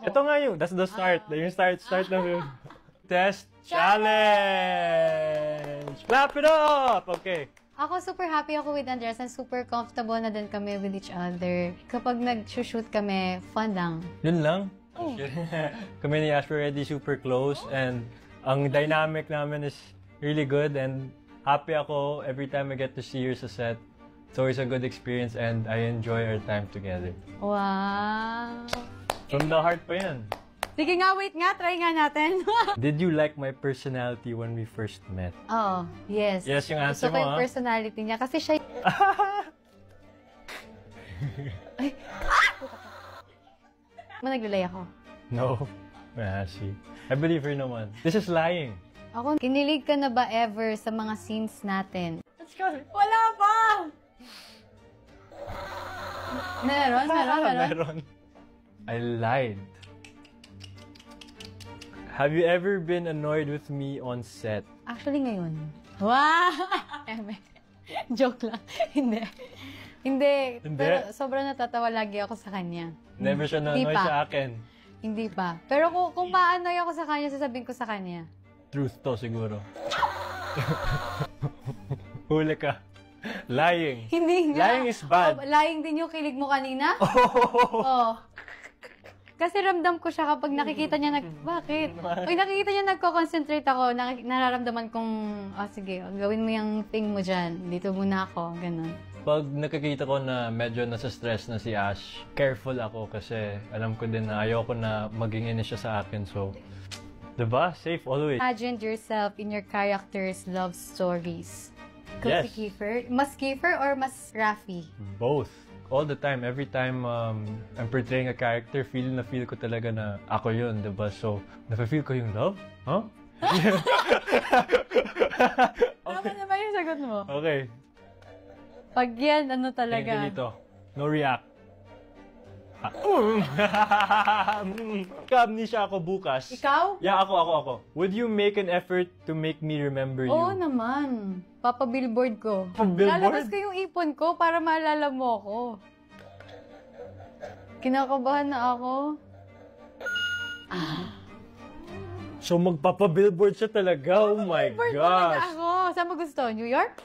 Ito nga yung, that's the start. Yung start na yun. Test challenge! Clap it up! Okay. Ako super happy ako with Andres and super comfortable na din kami with each other. Kapag nag-shoot kami, fun lang. Yun lang? Oh. Kami ni Ash already super close and ang dynamic namin is really good and happy ako every time I get to see her sa set. It's always a good experience and I enjoy our time together. Wow! From the heart pa yan. Sige nga, wait nga. Try nga natin. Did you like my personality when we first met? Oo, yes. Yes, yung answer Gusto ko mo, yung ha? personality niya kasi siya... Ay! Naglulay ako. No. Mahashi. I believe her naman. This is lying. Ako, kinilig ka na ba ever sa mga scenes natin? Let's go. Wala pa! Meron? Meron. I lied. Have you ever been annoyed with me on set? Actually, ngayon. Wow! Joke lang. Hindi. Pero sobrang natatawa lagi ako sa kanya. Never siya na-annoy sa akin. Hindi pa. Pero kung ma-annoy ako sa kanya, sasabihin ko sa kanya. Truth to siguro. Huli ka. Lying. Hindi nga. Lying is bad. Lying din yung kilig mo kanina? Oo. Kasi ramdam ko siya kapag nakikita niya Bakit? Pag nakikita niya nagko-concentrate ako, nararamdaman kong, sige, gawin mo yung thing mo dyan. Dito muna ako. Ganun. Pag nakikita ko na medyo nasa stress na si Ash, careful ako kasi alam ko din na ayoko na maging inis siya sa akin. So, diba? Safe always. Imagine yourself in your character's love stories. Yes. Si Kiefer. Mas Kiefer or mas Rafi? Both. All the time. Every time I'm portraying a character, feel ko talaga na ako yun, diba? So, nafe-feel ko yung love? Huh? Tama na ba yung sagot mo? Okay. Pag yan, ano Tingin talaga? ko dito. No react. Ka-amnesia ako bukas. Ikaw? Yeah, ako. Would you make an effort to make me remember you? Oo naman. Papa-billboard ko. Papa-billboard? Lalabas ko yung ipon ko para maalala mo ako. Kinakabahan na ako. So magpapa-billboard siya talaga? Oh my Billboard talaga gosh! ako. Saan mo gusto? New York?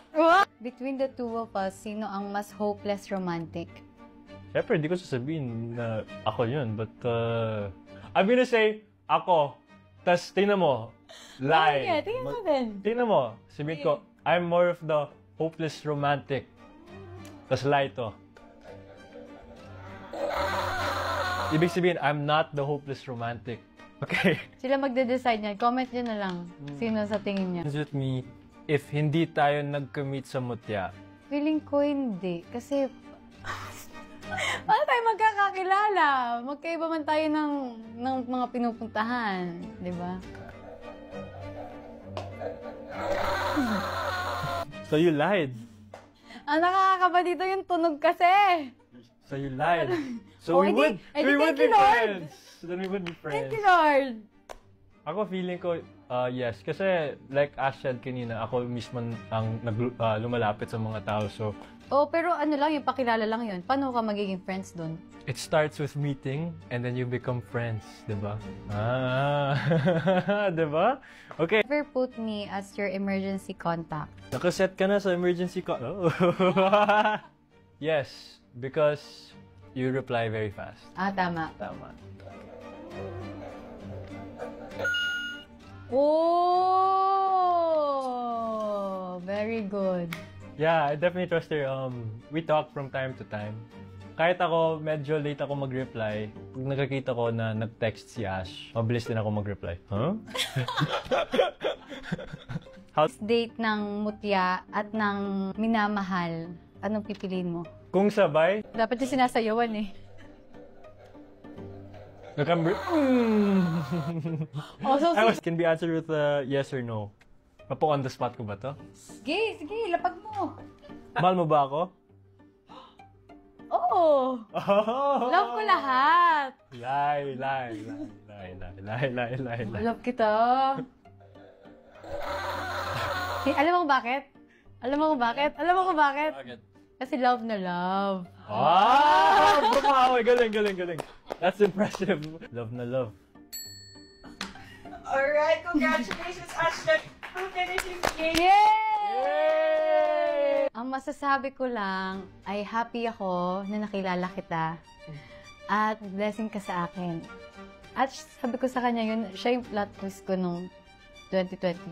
Between the two of us, sino ang mas hopeless romantic? Siyempre, hindi ko sasabihin na ako yun. But, I'm gonna say, ako. Tapos, tingnan mo. Lie. Sige, tingnan natin. Tingnan mo. Sabihin ko, I'm more of the hopeless romantic. Tapos, lie to. Ibig sabihin, I'm not the hopeless romantic. Okay? Sila magde-decide niyan. Comment nyo na lang. Sino sa tingin niya. With me, if hindi tayo nag-commit sa mutya, Feeling ko hindi. Kasi, paano tayo magkakakilala? Magkaiba man tayo ng mga pinupuntahan. Di ba? so you lied. Ang nakakakaba dito yung tunog kasi. So you lied. So Oh, we would thank be you, Lord. friends. Then we would be friends. Thank you, Lord. Ako feeling ko, yes. Kasi like Ash said kanina, ako mismo ang lumalapit sa mga tao. So, Pero ano lang, yung pakilala lang yun. Paano ka magiging friends doon? it starts with meeting and then you become friends. Diba? Diba? Okay. Never put me as your emergency contact. Nakaset ka na sa emergency call. Oh. Yes. Because you reply very fast. Tama. Tama. Oh! Very good. Yeah, I definitely trust her. We talk from time to time. Kahit ako, medyo late ako mag-reply, pag nakakita ko na nag-text si Ash, mabilis din ako mag-reply. Huh? Date ng mutya at ng minamahal, anong pipiliin mo? Kung sabay, Dapat yung sinasayawan eh. can be answered with yes or no. Mapo on the spot ko ba to? Sige, lapag mo. Mahal mo ba ako? Oo. Love ko lahat. Lie. Love kita. Alam mo kung bakit? Bakit? Kasi love na love. Ah! Bumawi! Galing. That's impressive. Love na love. Alright, congratulations, Ashton, for finishing the game. Yay! Ang masasabi ko lang ay happy ako na nakilala kita at blessing ka sa akin. At sabi ko sa kanya yun, siya yung plot twist ko nung 2025.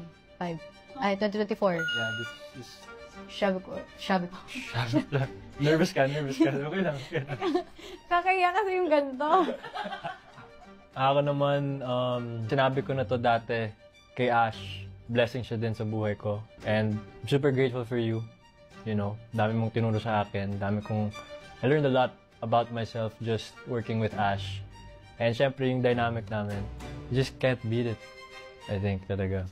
Ay, 2024. Yeah, this is... Sabi ko. Nervous ka. Okay lang. Kakaya kasi yung ganito. Ako naman, sinabi ko na to dati kay Ash. Blessing siya din sa buhay ko. And I'm super grateful for you. You know, dami mong tinuro sa akin. I learned a lot about myself just working with Ash. And syempre yung dynamic namin, you just can't beat it. I think talaga.